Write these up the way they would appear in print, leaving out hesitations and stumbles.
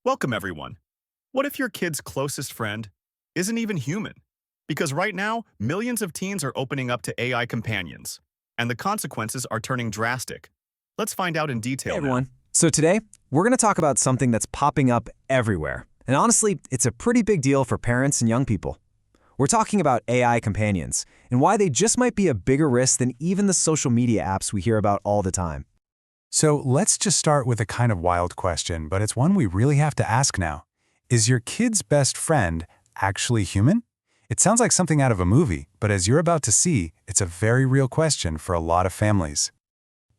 Welcome, everyone. What if your kid's closest friend isn't even human? Because right now, millions of teens are opening up to AI companions, and the consequences are turning drastic. Let's find out in Hey detail now. everyone. So today, we're going to talk about something that's popping up everywhere. And honestly, it's a pretty big deal for parents and young people. We're talking about AI companions and why they just might be a bigger risk than even the social media apps we hear about all the time. So let's just start with a kind of wild question, but it's one we really have to ask now. Is your kid's best friend actually human? It sounds like something out of a movie, but as you're about to see, it's a very real question for a lot of families.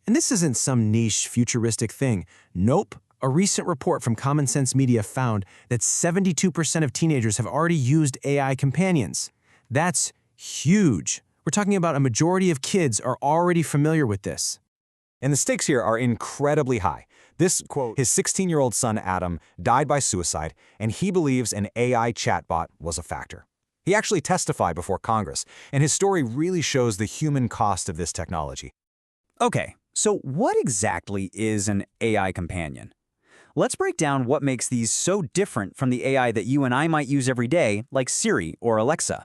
And this isn't some niche futuristic thing. Nope. A recent report from Common Sense Media found that 72% of teenagers have already used AI companions. That's huge. We're talking about a majority of kids are already familiar with this. And the stakes here are incredibly high. This, quote, his 16-year-old son Adam died by suicide, and he believes an AI chatbot was a factor. He actually testified before Congress, and his story really shows the human cost of this technology. Okay, so what exactly is an AI companion? Let's break down what makes these so different from the AI that you and I might use every day, like Siri or Alexa.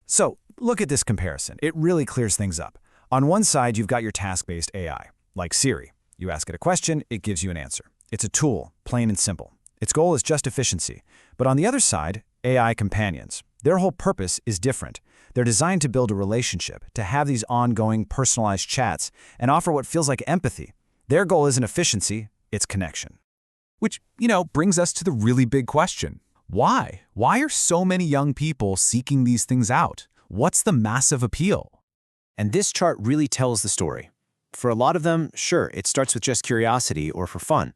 So, look at this comparison. It really clears things up. On one side, you've got your task-based AI, like Siri. You ask it a question, it gives you an answer. It's a tool, plain and simple. Its goal is just efficiency. But on the other side, AI companions. Their whole purpose is different. They're designed to build a relationship, to have these ongoing, personalized chats, and offer what feels like empathy. Their goal isn't efficiency, it's connection. Which, brings us to the really big question. Why? Why are so many young people seeking these things out? What's the massive appeal? And this chart really tells the story. For a lot of them, sure, it starts with just curiosity or for fun.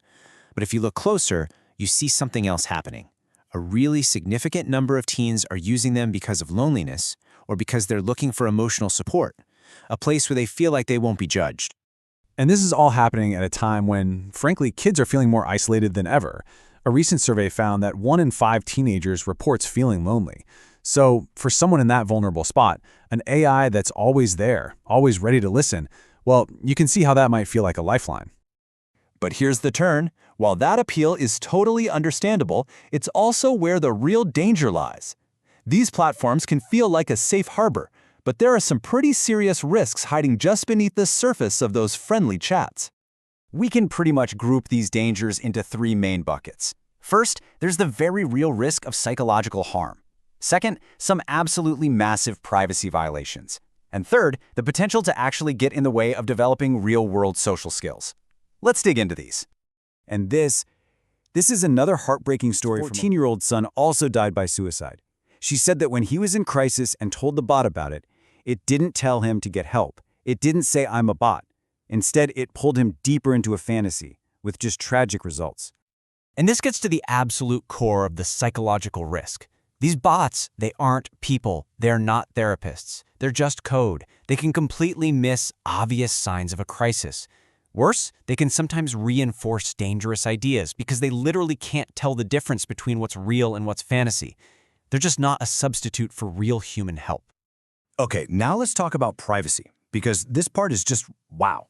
But if you look closer, you see something else happening. A really significant number of teens are using them because of loneliness or because they're looking for emotional support, a place where they feel like they won't be judged. And this is all happening at a time when, frankly, kids are feeling more isolated than ever. A recent survey found that 1 in 5 teenagers reports feeling lonely. So, for someone in that vulnerable spot, an AI that's always there, always ready to listen, well, you can see how that might feel like a lifeline. But here's the turn. While that appeal is totally understandable, it's also where the real danger lies. These platforms can feel like a safe harbor, but there are some pretty serious risks hiding just beneath the surface of those friendly chats. We can pretty much group these dangers into 3 main buckets. First, there's the very real risk of psychological harm. Second, some absolutely massive privacy violations. And third, the potential to actually get in the way of developing real-world social skills. Let's dig into these. And this is another heartbreaking story. 14-year-old son also died by suicide. She said that when he was in crisis and told the bot about it, it didn't tell him to get help. It didn't say, "I'm a bot." Instead, it pulled him deeper into a fantasy, with just tragic results. And this gets to the absolute core of the psychological risk. These bots, they aren't people. They're not therapists. They're just code. They can completely miss obvious signs of a crisis. Worse, they can sometimes reinforce dangerous ideas because they literally can't tell the difference between what's real and what's fantasy. They're just not a substitute for real human help. Okay, now let's talk about privacy, because this part is just wow.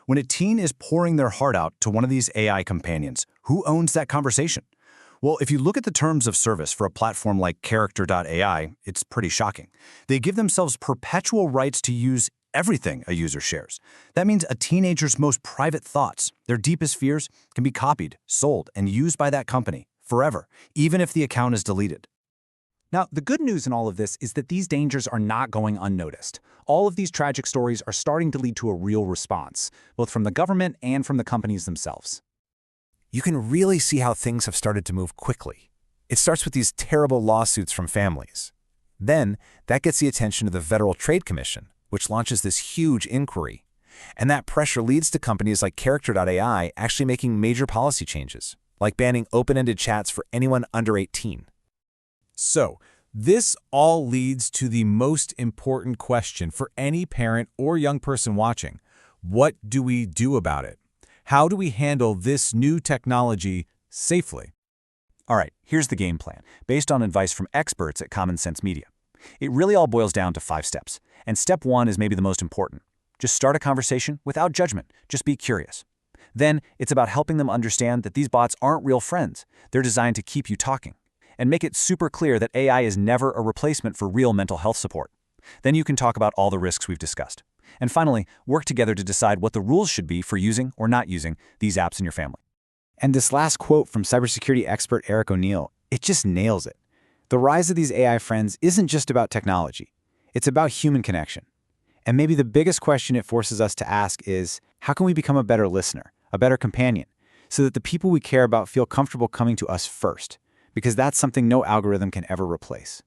When a teen is pouring their heart out to one of these AI companions, who owns that conversation? Well, if you look at the terms of service for a platform like Character.ai, it's pretty shocking. They give themselves perpetual rights to use everything a user shares. That means a teenager's most private thoughts, their deepest fears, can be copied, sold, and used by that company forever, even if the account is deleted. Now, the good news in all of this is that these dangers are not going unnoticed. All of these tragic stories are starting to lead to a real response, both from the government and from the companies themselves. You can really see how things have started to move quickly. It starts with these terrible lawsuits from families. Then, that gets the attention of the Federal Trade Commission, which launches this huge inquiry. And that pressure leads to companies like Character.ai actually making major policy changes, like banning open-ended chats for anyone under 18. So, this all leads to the most important question for any parent or young person watching. What do we do about it? How do we handle this new technology safely? All right, here's the game plan, based on advice from experts at Common Sense Media. It really all boils down to 5 steps, and step 1 is maybe the most important. Just start a conversation without judgment. Just be curious. Then it's about helping them understand that these bots aren't real friends. They're designed to keep you talking. And make it super clear that AI is never a replacement for real mental health support. Then you can talk about all the risks we've discussed. And finally, work together to decide what the rules should be for using or not using these apps in your family. And this last quote from cybersecurity expert Eric O'Neill, it just nails it. The rise of these AI friends isn't just about technology. It's about human connection. And maybe the biggest question it forces us to ask is, how can we become a better listener, a better companion, so that the people we care about feel comfortable coming to us first? Because that's something no algorithm can ever replace.